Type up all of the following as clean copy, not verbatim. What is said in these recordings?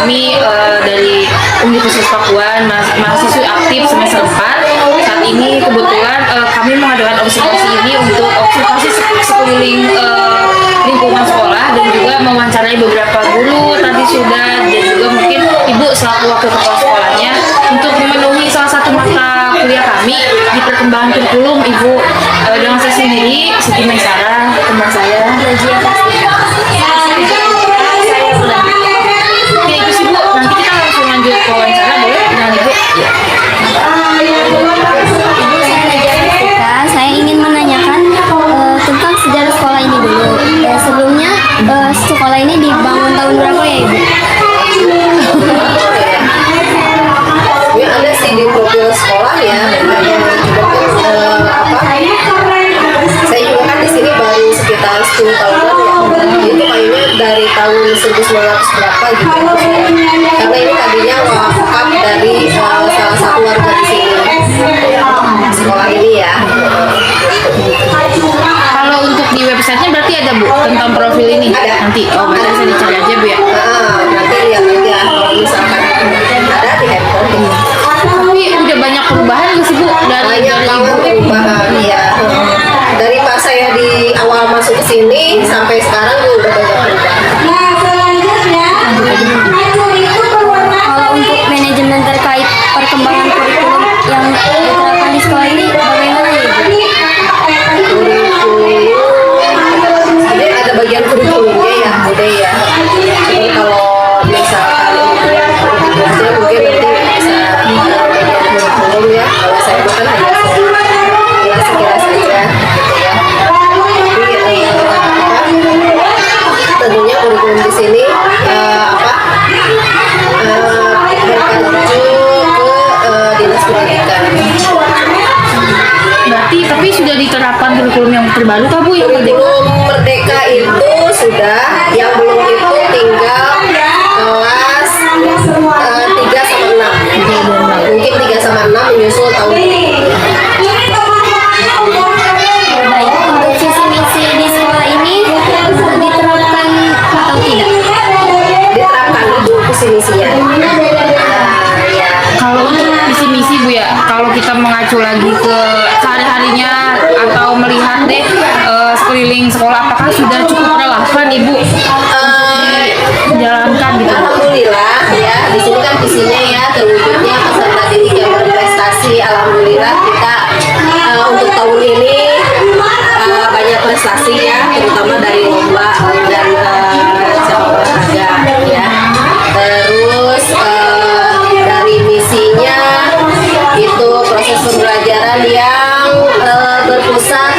kami dari Universitas Pakuan, mahasiswa aktif semester 4. Saat ini kebetulan kami mengadakan observasi ini untuk observasi sekeliling lingkungan sekolah dan juga mewawancarai beberapa guru tadi sudah, dan juga mungkin Ibu selaku wakil kepala sekolahnya untuk memenuhi salah satu mata kuliah kami di perkembangan kurikulum. Ibu, dengan saya sendiri Siti Maisara, teman saya Najia Pastika. Oke, itu sih Bu, nanti kita langsung lanjut ke wawancara, boleh dengan Ibu? Saya ingin menanyakan tentang sejarah sekolah ini dulu. Sebelumnya sekolah ini dibangun tahun berapa ya Ibu? Ya ada sih di profil sekolah ya. Saya juga kan di sini baru sekitar 10 tahunan ya. Itu kayaknya dari tahun 1900 berapa gitu. Karena ini tadinya wakaf dari salah satu warga di sini. Sekolah ini ya. Kalau untuk di websitenya berarti ada Bu tentang profil ini? Ada. Nanti, berarti bisa dicari aja Bu ya? Nanti lihat aja kalau misalkan ada di handphone. Tapi udah banyak perubahan nggak sih Bu? Banyak banget perubahan ya. Dari pas saya di awal masuk ke sini sampai sekarang udah banyak perubahan. Kalau untuk manajemen terkait perkembangan kurikulum yang diterapkan di sekolah ini bagaimana ya Ibu? Jadi ada bagian kurikulumnya ya, udah ya. Jadi kalau misalkan belajar mungkin nanti bisa bagian kurikulum ya. Kalau saya bukan hanya sekilas saja, gitu ya. Tapi tentunya kurikulum di sini berpacu ke dinas pendidikan. Berarti tapi sudah diterapkan kurikulum yang terbaru kah Bu? Yang Kurikulum Merdeka itu sudah, yang belum itu tinggal kelas 3 sama 6. Mungkin 3 sama 6 menyusul tahun ini. Baik, untuk visi misi di sekolah ini diterapkan atau tidak? Diterapkan itu visi misinya. Ya. Kalau untuk visi misi Bu ya, kalau kita mengacu lagi ke sehari-harinya atau melihat deh sekeliling sekolah, apakah sudah cukup relevan Ibu menjalankan gitu? Alhamdulillah ya, di sini kan visinya ya terwujudnya peserta didik yang berprestasi. Alhamdulillah kita untuk tahun ini banyak prestasi ya, terutama dari lomba dan cabang olahraga ya. Terus dari misinya itu proses pembelajaran yang berpusat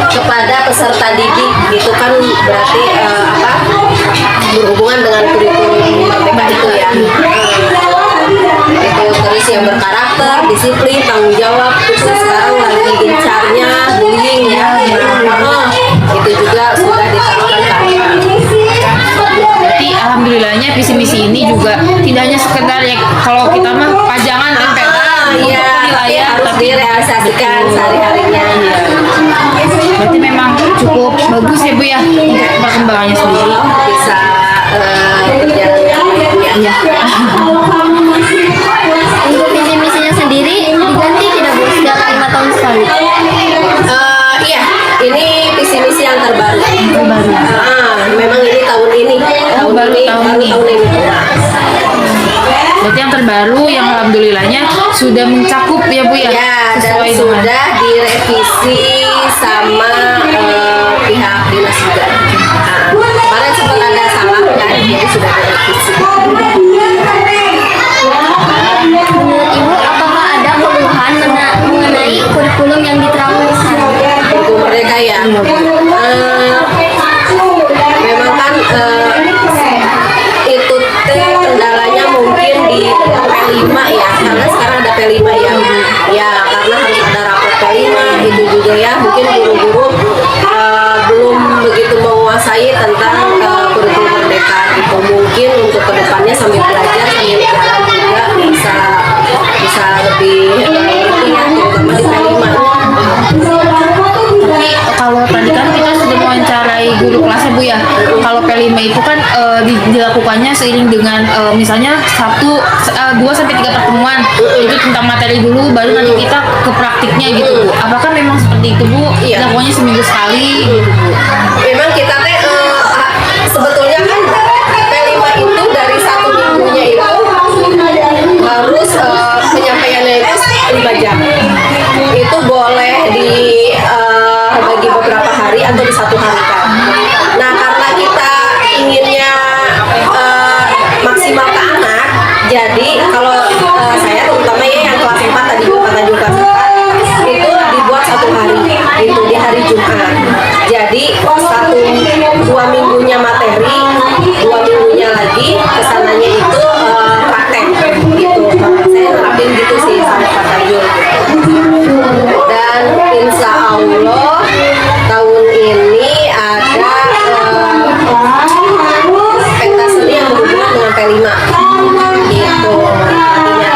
kepada peserta didik, itu kan berarti berhubungan dengan kurikulum Merdeka itu ya. Itu terus yang berkarakter, disiplin, tanggung jawab, terus sekarang lagi gencarnya bullying ya. Itu juga sudah diterapkan. Berarti alhamdulillahnya visi misi ini juga tidak hanya sekedar ya kalau kita mah pajangan tempelan Iya, tapi harus direalisasikan sehari-harinya. Berarti memang cukup bagus ya Bu ya untuk perkembangannya sendiri. Bisa berjalan dengan baik ya. Untuk visi misinya sendiri diganti tidak Bu setiap 5 tahun sekali? Iya, ini visi misi yang terbaru. Memang ini tahun ini. Tahun ini. Berarti yang terbaru yang alhamdulillahnya sudah mencakup ya Bu ya? Ya, dan Sesuai dengan sudah direvisi sama pihak dinas juga. Kemarin sempat ada salah kan, jadi sudah direvisi. Menurut Ibu apakah ada keluhan mengenai kurikulum yang diterapkan sekarang? Kurikulum Merdeka ya. Memang kan itu kendalanya mungkin di P5 ya, karena sekarang ada P5 ya. Ya, karena harus ada rapor P5 itu juga ya. Mungkin guru-guru belum begitu menguasai tentang kurikulum Merdeka gitu. Mungkin untuk kedepannya sambil belajar sambil jalan juga bisa lebih ngerti ya, terutama di P5. Tapi kalau tadi kan kita sudah mewawancarai guru kelasnya Bu ya. Kalau P5 itu kan dilakukannya seiring dengan misalnya 2 sampai 3 pertemuan itu tentang materi dulu, baru nanti kita ke praktiknya gitu Bu. Apakah memang seperti itu Bu? Iya. Dilakukannya seminggu sekali gitu Bu? Memang kita teh sebetulnya kan P5 itu dari 1 minggunya itu harus penyampaiannya itu 5 jam. Itu boleh bagi beberapa hari atau di 1 hari kan. Nah karena kita inginnya maksimal ke anak, jadi kalau saya terutama ya yang kelas 4 tadi kelas 4 itu dibuat 1 hari, itu di hari Jumat. Jadi 2 minggunya materi, 2 minggunya lagi kesananya itu praktek gitu. Saya nerapin gitu sih sama Pak Tajul. Dan insya Allah tahun ini ada pentas seni yang berhubungan dengan P5 gitu. Artinya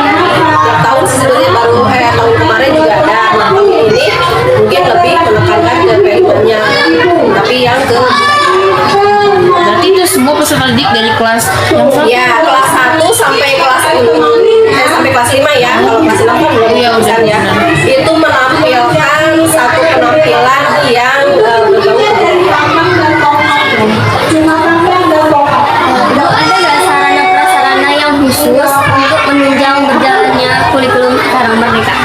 tiap tahun sih sebenarnya baru tahun kemarin juga ada. Nah tahun ini mungkin lebih menekankan ke P5-nya, tapi yang ke Berarti itu semua peserta didik dari kelas yang ya kelas 1 sampai kelas 5 sampai kelas 5 ya. Kalau kelas 6 kan belum Iya, udah, ya. Itu menampilkan satu penampilan yang berbau Bu, ada nggak sarana prasarana yang khusus untuk menunjang berjalannya kurikulum Karang Merdeka?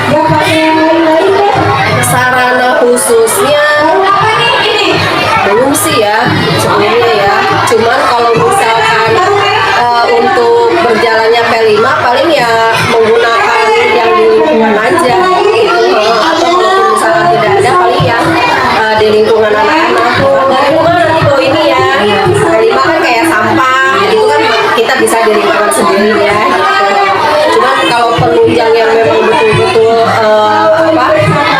sarana khususnya belum sih ya sebenarnya ya. Cuman kalau misalkan untuk berjalannya P5 paling ya menggunakan yang di lingkungan aja gitu. Atau kalau misalkan tidak ada paling yang di lingkungan anak-anak. Dari rumah nanti bawa ini ya. P5 kan kayak sampah itu kan kita bisa di lingkungan sendiri ya gitu. Cuman kalau penunjang yang memang betul-betul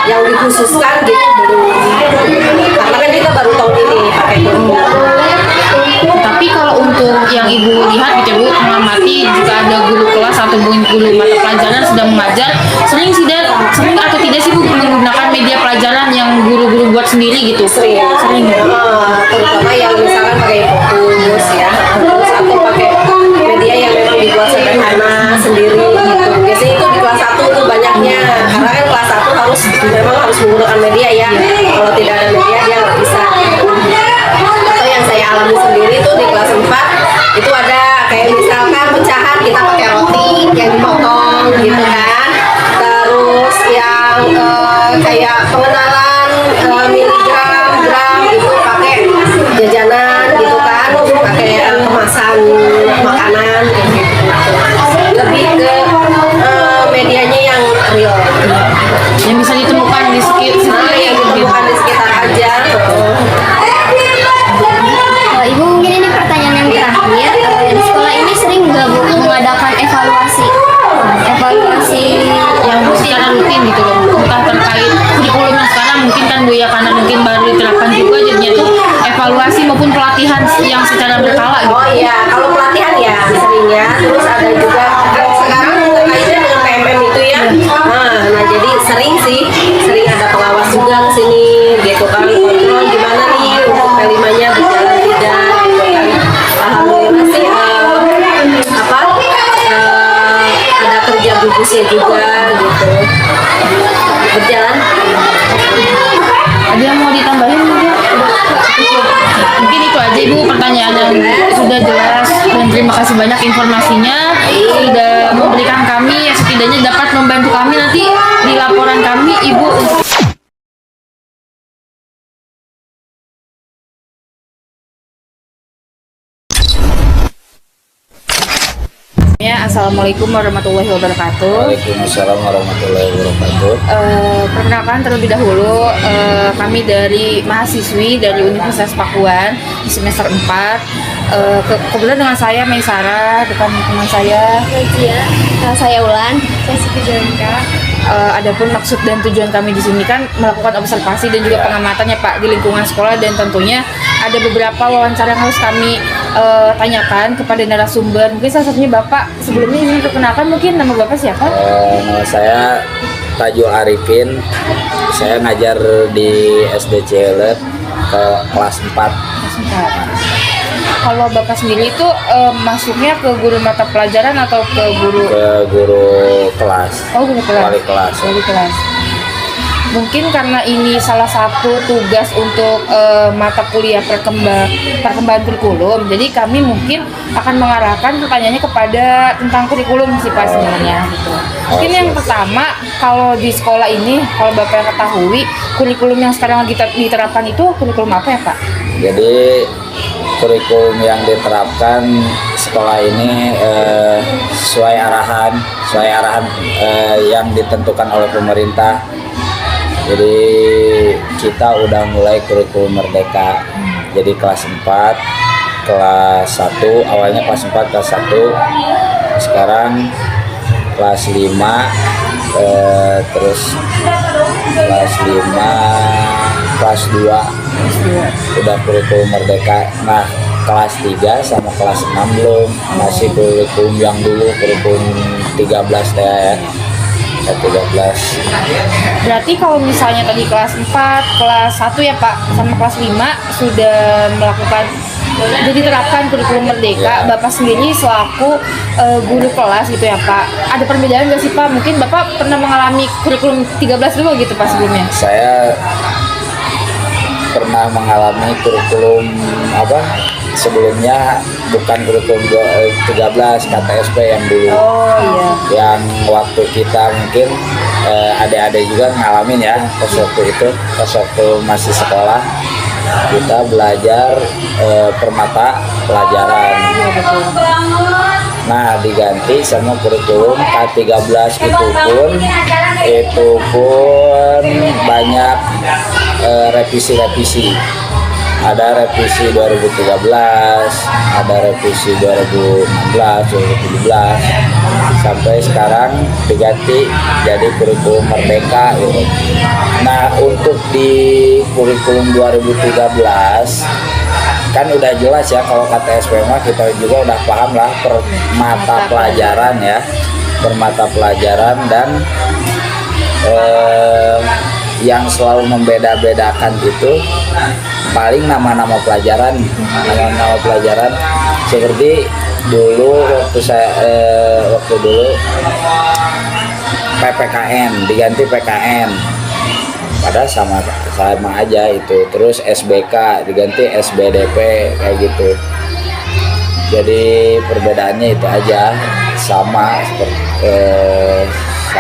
yang dikhususkan gitu belum. Karena kan kita baru tahun ini pakai kurikulum. Tapi kalau untuk yang Ibu lihat gitu Bu, mengamati jika ada guru kelas atau guru mata pelajaran sedang mengajar, sering atau tidak sih Bu menggunakan media pelajaran yang guru-guru buat sendiri gitu? Sering terutama yang misalkan pakai fokus ya, terus atau pakai media yang memang dibuat sederhana sendiri gitu. Biasanya itu di kelas 1 itu banyaknya, karena kan kelas 1 memang harus menggunakan media ya. Kalau tidak ada media dia nggak bisa. Atau yang saya alami sendiri tuh di kelas 4 itu ada kayak misalkan pecahan kita pakai roti yang dipotong gitu kan. Terus yang kayak pengenalan miligram, gram itu pakai jajanan gitu kan, pakai kemasan makanan gitu. Lebih ke medianya yang real. Yang bisa ditemukan di sekitar Yang ditemukan di sekitar aja. Ibu mungkin ini pertanyaan yang terakhir. Di sekolah ini sering nggak Bu mengadakan evaluasi yang secara rutin gitu loh, entah terkait kurikulum yang sekarang mungkin kan Bu ya, karena mungkin baru diterapkan juga, jadinya tuh evaluasi maupun pelatihan yang secara berkala gitu. Oh iya, kalau pelatihan ya seringnya. Terus ada juga sekarang terkaitnya dengan PMM itu ya. Nah jadi sering ada pengawas juga ke sini gitu kan, kontrol gimana nih untuk P5-nya berjalan tidak gitu kan. Alhamdulillah sih ada kerja gugusnya juga gitu berjalan. Ada yang mau ditambahin mungkin? Mungkin itu aja Ibu pertanyaan yang sudah jelas, dan terima kasih banyak informasinya sudah memberikan kami, ya setidaknya dapat membantu kami nanti di laporan kami Ibu untuk ya. Assalamualaikum warahmatullahi wabarakatuh. Waalaikumsalam warahmatullahi wabarakatuh. Perkenalkan terlebih dahulu, kami dari mahasiswi dari Universitas Pakuan di semester 4. Kebetulan dengan saya Maisara, depan teman saya saya Ulan, saya Siti Jalanka. Adapun maksud dan tujuan kami di sini kan melakukan observasi dan juga pengamatan ya Pak di lingkungan sekolah, dan tentunya ada beberapa wawancara yang harus kami tanyakan kepada narasumber. Mungkin salah satunya Bapak, sebelumnya ingin perkenalkan mungkin nama Bapak siapa? Nama saya Tajul Arifin. Saya ngajar di SD Cileut ke kelas 4. Sebentar. Kalau Bapak sendiri itu masuknya ke guru mata pelajaran atau ke guru kelas, guru kelas? wali kelas. Wali kelas. Mungkin karena ini salah satu tugas untuk mata kuliah perkembangan kurikulum, jadi kami mungkin akan mengarahkan pertanyaannya kepada tentang kurikulum sih Pak sebenarnya gitu. Mungkin yang pertama, kalau di sekolah ini, kalau Bapak yang ketahui, kurikulum yang sekarang lagi diterapkan itu kurikulum apa ya Pak? Jadi kurikulum yang diterapkan sekolah ini sesuai arahan yang ditentukan oleh pemerintah. Jadi kita udah mulai kurikulum merdeka. Jadi kelas 4, kelas 1, awalnya kelas 4, kelas 1, sekarang kelas 5, terus kelas 5, kelas 2 udah kurikulum merdeka. Nah, kelas 3 sama kelas 6 belum, masih kurikulum yang dulu, kurikulum 13 ya. 13. Berarti kalau misalnya tadi kelas 4, kelas 1 ya Pak, sama kelas 5 sudah melakukan, jadi terapkan kurikulum merdeka, Bapak sendiri selaku guru kelas gitu ya Pak, ada perbedaan nggak sih Pak? Mungkin Bapak pernah mengalami kurikulum 13 dulu gitu Pak sebelumnya? Saya pernah mengalami kurikulum sebelumnya, bukan kurikulum 13, KTSP yang dulu. Oh iya. Yang waktu kita mungkin adik-adik juga ngalamin ya, pas waktu masih sekolah kita belajar permata pelajaran. Nah, diganti sama kurikulum K13 itu pun banyak revisi-revisi. Ada revisi 2013, ada revisi 2016, 2017, sampai sekarang diganti jadi kurikulum merdeka gitu. Nah, untuk di kurikulum 2013 kan udah jelas ya, kalau kata SPMA kita juga udah paham lah per mata pelajaran ya, per mata pelajaran, dan yang selalu membeda-bedakan itu paling nama-nama pelajaran seperti dulu waktu dulu PPKN diganti PKN, padahal sama aja itu. Terus SBK diganti SBDP kayak gitu. Jadi perbedaannya itu aja, sama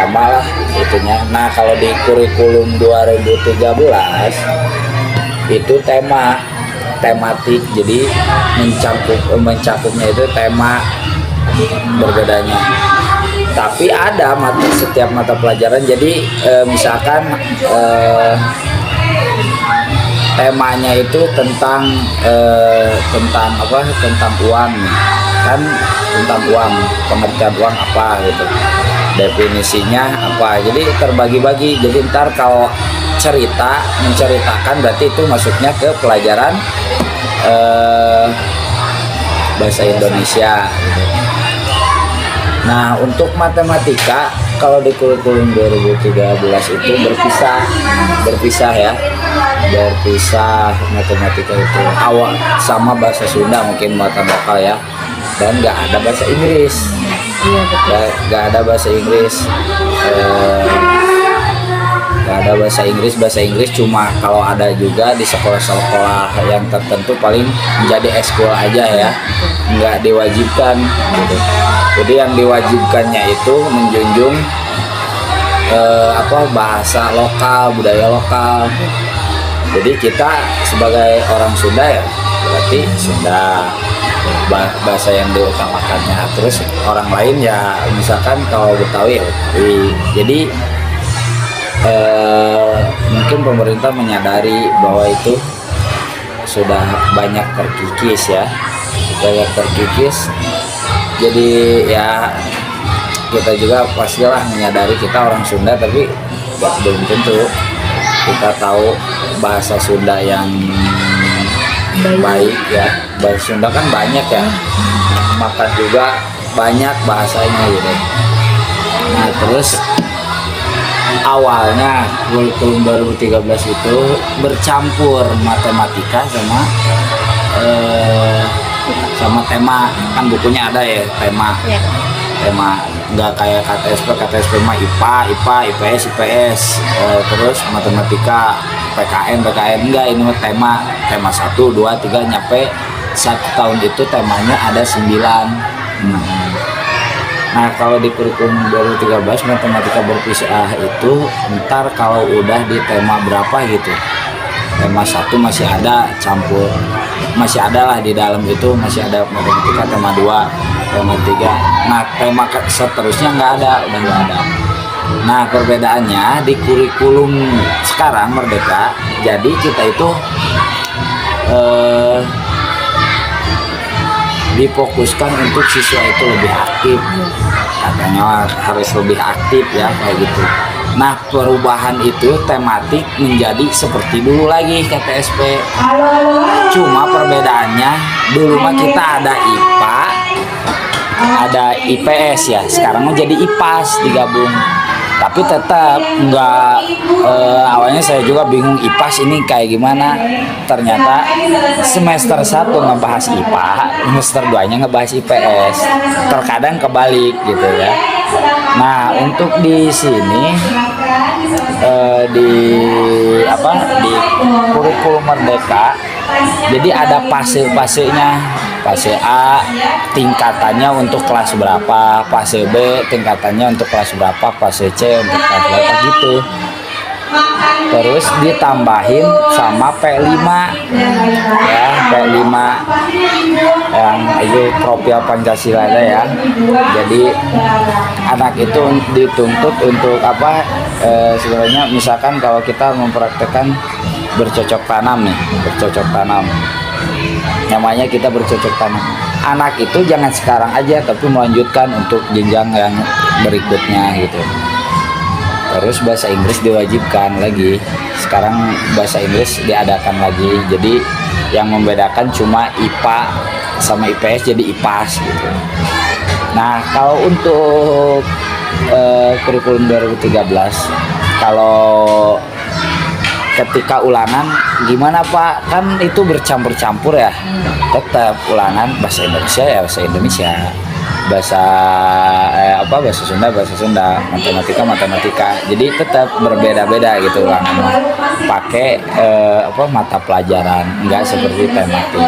lah itunya. Nah, kalau di kurikulum 2013 itu tematik, jadi mencakupnya itu tema berbedanya. Tapi ada setiap mata pelajaran, jadi misalkan temanya itu tentang uang kan, tentang uang, pengertian uang apa gitu, definisinya apa, jadi terbagi-bagi. Jadi ntar kalau menceritakan berarti itu masuknya ke pelajaran bahasa Indonesia gitu. Nah, untuk matematika kalau di kurikulum 2013 itu berpisah matematika itu awal sama bahasa Sunda, mungkin muatan lokal ya, dan nggak ada bahasa Inggris. Nggak ada bahasa Inggris. Bahasa Inggris cuma kalau ada juga di sekolah-sekolah yang tertentu, paling menjadi eskul aja ya, nggak diwajibkan gitu. Jadi yang diwajibkannya itu menjunjung bahasa lokal, budaya lokal. Jadi kita sebagai orang Sunda ya berarti Sunda, bahasa yang diutamakannya. Terus orang lain ya misalkan kalau Betawi ya Betawi. Jadi mungkin pemerintah menyadari bahwa itu sudah banyak terkikis. Jadi ya kita juga pastilah menyadari kita orang Sunda, tapi belum tentu kita tahu bahasa Sunda yang baik ya. Bahasa Sunda kan banyak ya, makan juga banyak bahasanya gitu. Nah, terus awalnya kurikulum 2013 itu bercampur matematika sama sama tema, kan bukunya ada ya tema. Ya. Tema nggak kayak KTSP mah IPA, IPS, terus matematika, PKN enggak, ini mah tema 1, 2, 3 nyampe 1 tahun itu temanya ada 9. Nah kalau di kurikulum 2013 matematika berpisah itu ntar kalau udah di tema berapa gitu, tema 1 masih ada campur, masih ada lah di dalam itu, masih ada matematika tema 2, tema 3. Nah tema seterusnya nggak ada, udah nggak ada. Nah perbedaannya di kurikulum sekarang Merdeka, jadi kita itu difokuskan untuk siswa itu lebih aktif, katanya harus lebih aktif ya kayak gitu. Nah perubahan itu tematik menjadi seperti dulu lagi KTSP, cuma perbedaannya dulu mah kita ada IPA, ada IPS ya, sekarang mau jadi IPAS digabung. Tapi tetap nggak, awalnya saya juga bingung IPAS ini kayak gimana. Ternyata semester 1 ngebahas IPA, semester 2-nya ngebahas IPS. Terkadang kebalik gitu ya. Nah untuk di sini di kurikulum Merdeka, jadi ada fase-fasenya. Fase A tingkatannya untuk kelas berapa, fase B tingkatannya untuk kelas berapa, fase C untuk kelas berapa gitu. Terus ditambahin sama P5 ya, P5 yang itu profil Pancasila ya. Jadi anak itu dituntut untuk apa, sebenarnya misalkan kalau kita mempraktekkan bercocok tanam nih, bercocok tanam, namanya kita bercocok tanam. Anak itu jangan sekarang aja tapi melanjutkan untuk jenjang yang berikutnya gitu. Terus bahasa Inggris diwajibkan lagi. Sekarang bahasa Inggris diadakan lagi. Jadi yang membedakan cuma IPA sama IPS jadi IPAS gitu. Nah kalau untuk kurikulum 2013, kalau ketika ulangan gimana Pak? Kan itu bercampur-campur ya. Tetap ulangan bahasa Indonesia ya bahasa Indonesia, bahasa bahasa Sunda, matematika. Jadi tetap berbeda-beda gitu ulangan. Pakai mata pelajaran, enggak seperti tematik.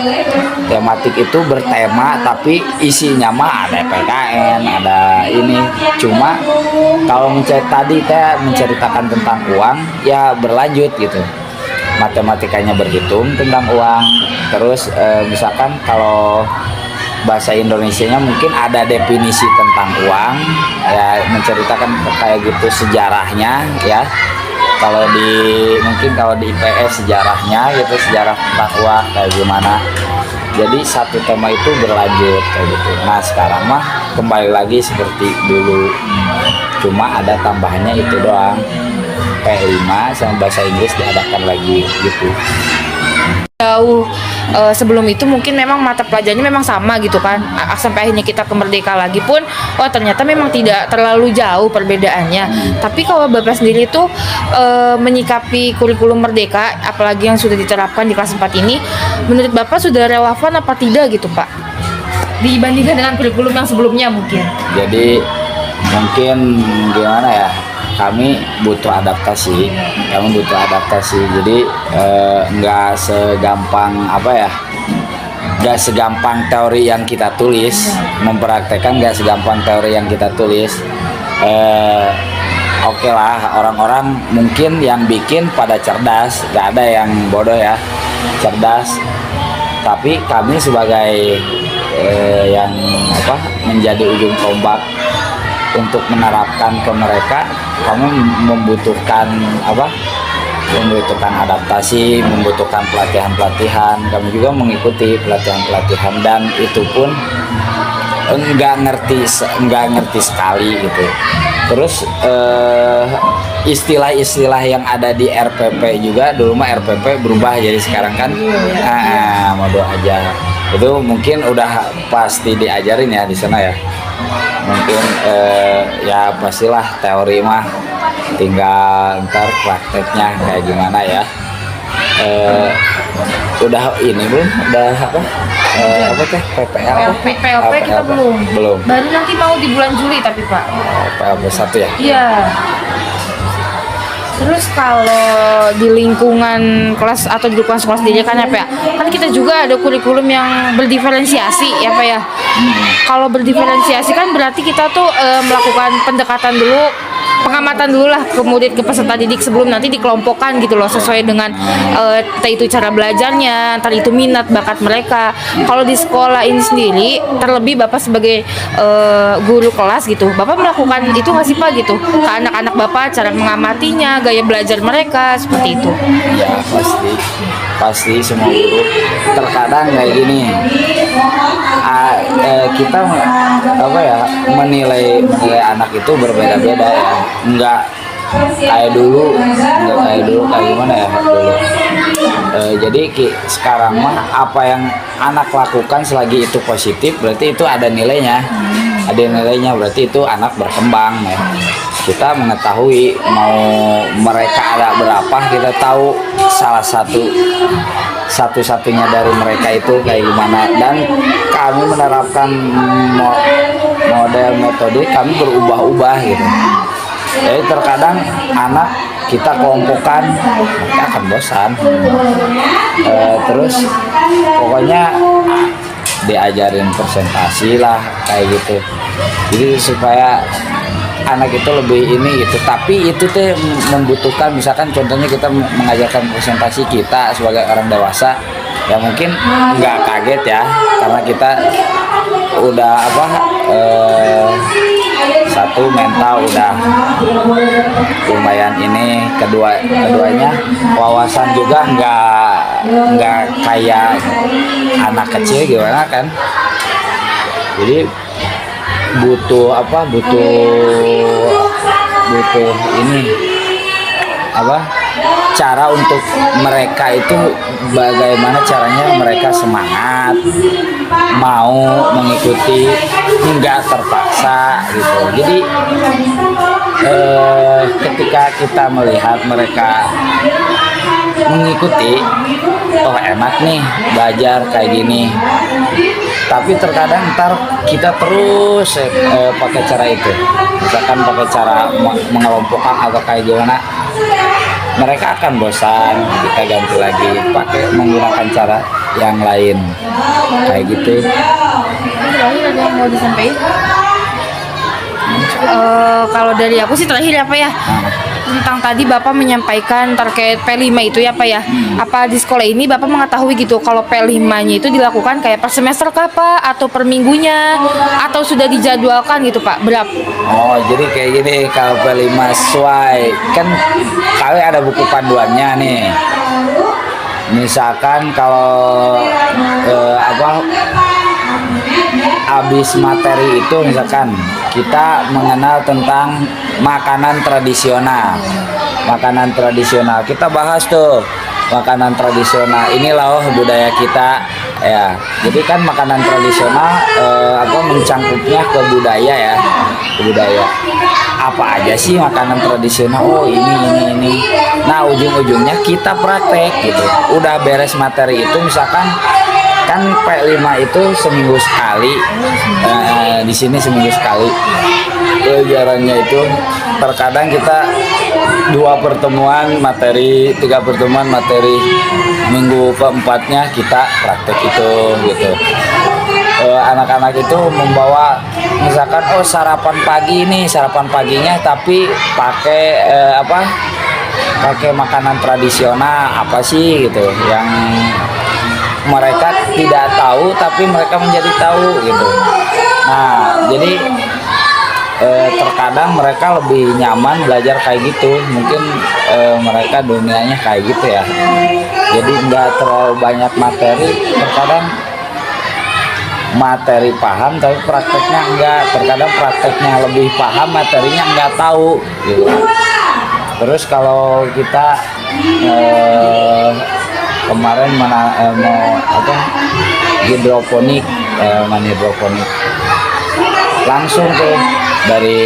Tematik itu bertema tapi isinya mah ada PKN, ada ini. Cuma kalau tadi teh menceritakan tentang uang ya berlanjut gitu. Matematikanya berhitung tentang uang. Terus misalkan kalau bahasa Indonesianya mungkin ada definisi tentang uang ya, menceritakan kayak gitu sejarahnya ya. Kalau di IPS sejarahnya gitu, sejarah tentang uang kayak gimana. Jadi satu tema itu berlanjut kayak gitu. Nah sekarang mah kembali lagi seperti dulu, cuma ada tambahannya itu doang, P5 sama bahasa Inggris diadakan lagi gitu. Jauh sebelum itu mungkin memang mata pelajarannya memang sama gitu kan, sampai akhirnya kita ke Merdeka lagi pun ternyata memang tidak terlalu jauh perbedaannya. Tapi kalau Bapak sendiri tuh menyikapi kurikulum Merdeka apalagi yang sudah diterapkan di kelas 4 ini, menurut Bapak sudah relevan apa tidak gitu Pak, dibandingkan dengan kurikulum yang sebelumnya mungkin? Jadi mungkin gimana ya, kami butuh adaptasi. Jadi nggak segampang teori yang kita tulis, mempraktekkan nggak segampang teori yang kita tulis. Oke lah, orang-orang mungkin yang bikin pada cerdas, nggak ada yang bodoh ya, cerdas. Tapi kami sebagai yang menjadi ujung tombak untuk menerapkan ke mereka, kami membutuhkan adaptasi, membutuhkan pelatihan. Kami juga mengikuti pelatihan dan itu pun enggak ngerti sekali gitu. Terus istilah-istilah yang ada di RPP juga, dulu mah RPP berubah jadi sekarang kan mode aja. Itu mungkin udah pasti diajarin ya di sana ya. Mungkin ya pastilah teori mah, tinggal ntar prakteknya kayak gimana ya. Udah ini belum? Udah apa? Apa teh? PPL? PLP kita belum. Belum. Baru nanti mau di bulan Juli tapi Pak. PLP 1 ya? Iya. Terus kalau di lingkungan kelas atau di lingkungan sekolah sendiri kan ya Pak, kan kita juga ada kurikulum yang berdiferensiasi ya Pak ya. Kalau berdiferensiasi kan berarti kita tuh melakukan pendekatan dulu, pengamatan dulu lah kemudian ke peserta didik sebelum nanti dikelompokkan gitu loh sesuai dengan entah itu cara belajarnya, entah itu minat bakat mereka. Kalau di sekolah ini sendiri terlebih Bapak sebagai guru kelas gitu, Bapak melakukan itu nggak sih Pak gitu ke anak-anak Bapak, cara mengamatinya, gaya belajar mereka seperti itu? Ya pasti semua guru terkadang kayak gini. Kita apa ya menilai anak itu berbeda-beda ya, nggak kayak dulu kayak gimana ya dulu. Jadi sekarang mah apa yang anak lakukan selagi itu positif berarti itu ada nilainya, berarti itu anak berkembang ya. Kita mengetahui mau mereka ada berapa, kita tahu salah satu-satunya dari mereka itu kayak gimana, dan kami menerapkan model metode kami berubah-ubah gitu. Jadi terkadang anak kita kelompokkan mereka akan bosan. Terus pokoknya diajarin presentasi lah kayak gitu. Jadi supaya anak itu lebih ini gitu, tapi itu teh membutuhkan misalkan contohnya kita mengajarkan presentasi kita sebagai orang dewasa ya mungkin nggak kaget ya karena kita udah satu mental udah lumayan ini, keduanya wawasan juga nggak kayak anak kecil gimana kan, jadi butuh ini cara untuk mereka itu bagaimana caranya mereka semangat mau mengikuti, nggak terpaksa gitu. Jadi ketika kita melihat mereka mengikuti, oh enak nih belajar kayak gini, tapi terkadang ntar kita terus pakai cara itu, misalkan pakai cara mengelompokkan atau kayak gimana, mereka akan bosan. Kita ganti lagi pakai menggunakan cara yang lain kayak gitu. Terakhir ada yang mau disampaikan? Kalau dari aku sih terakhir apa ya? Tentang tadi Bapak menyampaikan terkait P5 itu ya Pak ya. Apa di sekolah ini Bapak mengetahui gitu kalau P5-nya itu dilakukan kayak per semester kah Pak, atau per minggunya, atau sudah dijadwalkan gitu Pak? Berapa? Oh, jadi kayak gini, kalau P5 sesuai kan kali ada buku panduannya nih. Misalkan kalau habis materi itu misalkan kita mengenal tentang makanan tradisional, kita bahas tuh makanan tradisional, inilah budaya kita ya. Jadi kan makanan tradisional mencangkupnya ke budaya ya, apa aja sih makanan tradisional, oh ini. Nah ujung-ujungnya kita praktek gitu. Udah beres materi itu misalkan kan P5 itu seminggu sekali, di sini seminggu sekali pelajarannya itu. Terkadang kita 2 pertemuan materi, 3 pertemuan materi, minggu keempatnya kita praktek itu gitu. Anak-anak itu membawa misalkan sarapan paginya tapi pakai pakai makanan tradisional apa sih gitu yang mereka tidak tahu tapi mereka menjadi tahu gitu. Nah jadi terkadang mereka lebih nyaman belajar kayak gitu, mungkin mereka dunianya kayak gitu ya. Jadi nggak terlalu banyak materi, terkadang materi paham tapi prakteknya enggak, terkadang prakteknya lebih paham materinya nggak tahu gitu. Terus kalau kita kemarin mau hidroponik, langsung tuh dari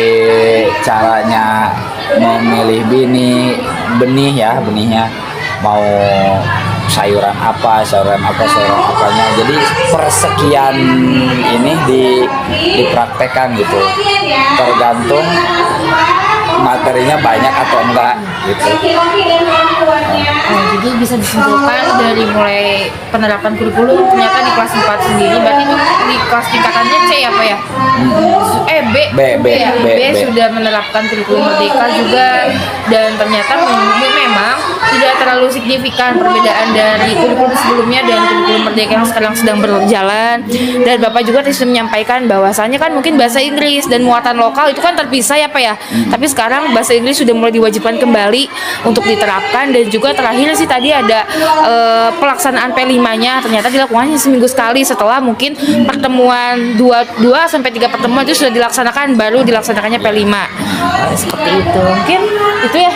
caranya memilih benihnya mau sayuran apa, sayuran apanya. Jadi persekian ini dipraktekkan gitu. Tergantung materinya banyak atau enggak gitu. Jadi bisa disimpulkan dari mulai penerapan kurikulum ternyata di kelas 4 sendiri, berarti di kelas tingkatannya C apa ya? B sudah menerapkan kurikulum merdeka juga, dan ternyata memang tidak terlalu signifikan perbedaan dari kurikulum sebelumnya dan kurikulum merdeka yang sekarang sedang berjalan. Dan Bapak juga tadi sudah menyampaikan bahwasanya kan mungkin bahasa Inggris dan muatan lokal itu kan terpisah ya Pak ya. Tapi sekarang bahasa Inggris sudah mulai diwajibkan kembali untuk diterapkan, dan juga terakhir sih tadi ada pelaksanaan P5-nya ternyata dilakukannya seminggu sekali setelah mungkin pertemuan 2 sampai 3 pertemuan itu sudah dilaksanakan, baru dilaksanakannya P5. Seperti itu. Mungkin itu ya.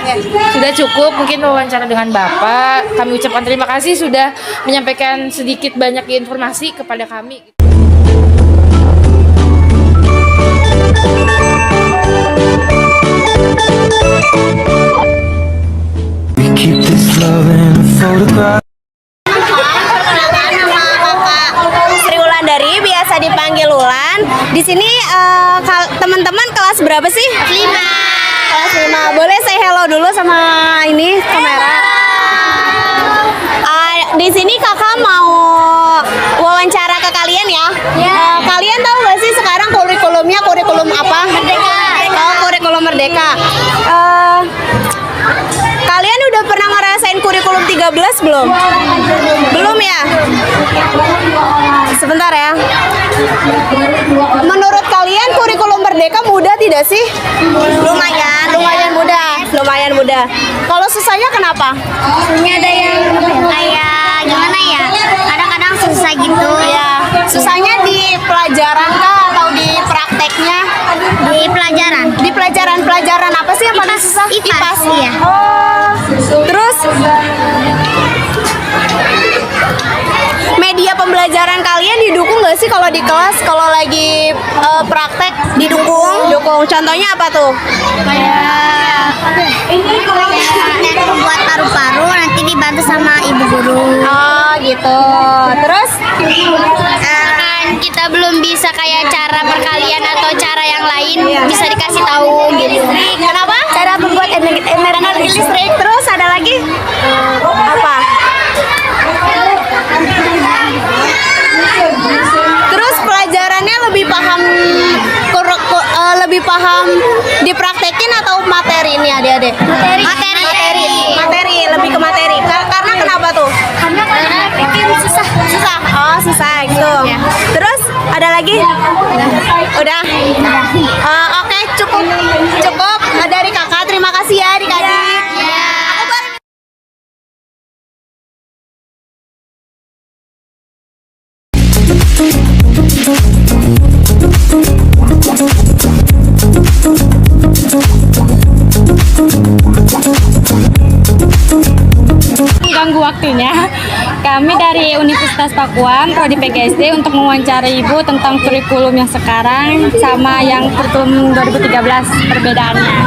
Sudah cukup mungkin wawancara dengan Bapak. Kami ucapkan terima kasih sudah menyampaikan sedikit banyak informasi kepada kami. Keep this love in a photograph. Sri Wulandari, biasa dipanggil Ulan. Di sini teman-teman kelas berapa sih? 5. Kelas 5. Boleh say hello dulu sama ini kamera. Di sini kakak mau wawancara ke kalian ya. Kalian tahu nggak sih sekarang kurikulumnya kurikulum apa? Merdeka. Oh, kurikulum Merdeka. Kalian udah pernah ngerasain kurikulum 13 belum? Belum ya? Sebentar ya. Menurut kalian kurikulum Merdeka mudah tidak sih? Lumayan mudah. Kalau susahnya kenapa? Ini ada yang kayak gimana ya? Kadang-kadang susah gitu. Ya, susahnya di pelajaran kah atau di prakteknya? Di pelajaran. Di pelajaran apa sih yang paling susah? IPAS, iya. Oh, terus media pembelajaran kalian didukung nggak sih kalau di kelas, kalau lagi praktek? Didukung. Contohnya apa tuh? Kayak buat paru-paru nanti dibantu sama ibu guru. Oh gitu. Terus Kan kita belum bisa kayak cara perkalian atau cara yang lain bisa dikasih tahu gitu. kenapa? Cara membuat energi listrik. Terus ada lagi apa? Terus pelajarannya lebih paham dipraktekin atau materi ini adik-adik? Materi, lebih ke materi. Karena kenapa tuh? Karena pikir susah. Oh, susah gitu. Terus ada lagi? Udah. Oke, cukup dari kakak. Terima kasih ya adik-adik. Ganggu waktunya. Kami dari Universitas Pakuan, Prodi PGSD untuk mewawancarai Ibu tentang kurikulum yang sekarang sama yang kurikulum 2013 perbedaannya.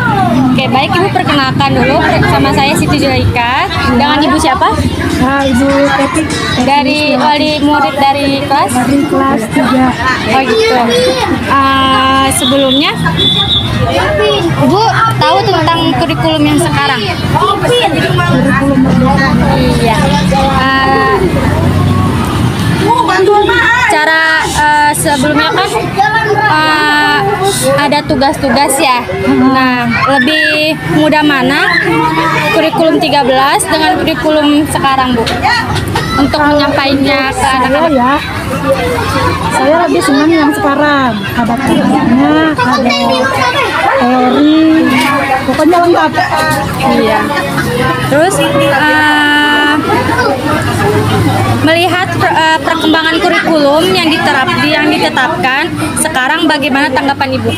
Oke, baik Ibu perkenalkan dulu sama saya Siti Zulaika. Dengan Ibu siapa? Ibu Keti. Dari wali murid dari kelas? Dari kelas 3. Oh gitu. Sebelumnya Ibu tahu tentang kurikulum yang sekarang? Kurikulum Merdeka. Iya. Cara sebelumnya kan ada tugas-tugas ya. Nah, lebih mudah mana kurikulum 13 dengan kurikulum sekarang, Bu? Untuk menyampaikannya ke anak-anak. Saya lebih senang yang sekarang. Ada tugasnya, ada teori, pokoknya lengkap. Iya. Terus melihat perkembangan kurikulum yang ditetapkan sekarang, bagaimana tanggapan Ibu?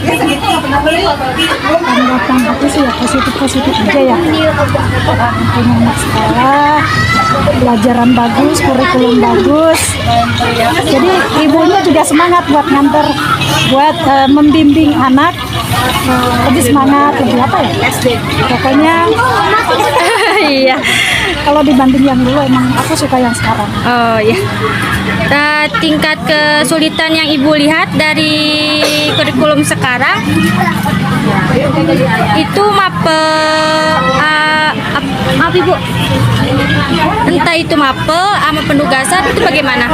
Tanggapan aku sih ya positif aja ya. Anak sekolah, pelajaran bagus, kurikulum bagus. Jadi ibunya juga semangat buat nganter, buat membimbing anak. Lebih semangat, lebih apa ya? SD. Pokoknya Iya. kalau dibanding yang dulu emang aku suka yang sekarang. Oh ya. Tingkat kesulitan yang Ibu lihat dari kurikulum sekarang itu mape maaf Ibu, entah itu mape sama penugasan itu bagaimana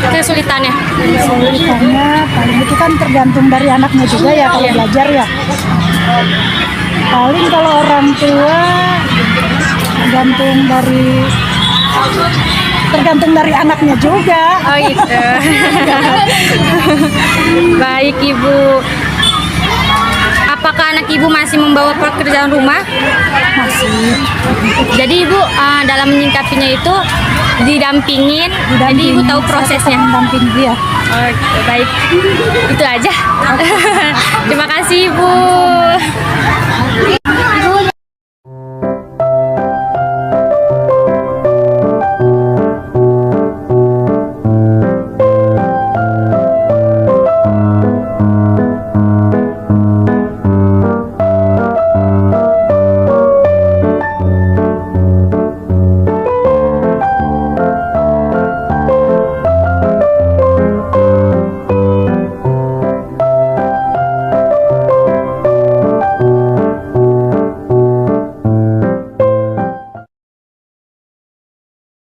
kesulitannya? Kesulitannya paling itu kan tergantung dari anaknya juga ya kalau belajar ya. Paling kalau orang tua tergantung dari anaknya juga. Oh gitu. Baik Ibu. Apakah anak Ibu masih membawa pekerjaan rumah? Masih. Jadi Ibu dalam menyingkapinya itu didampingin, jadi Ibu tahu prosesnya. Mendampingi dia. Oke, baik. Itu aja.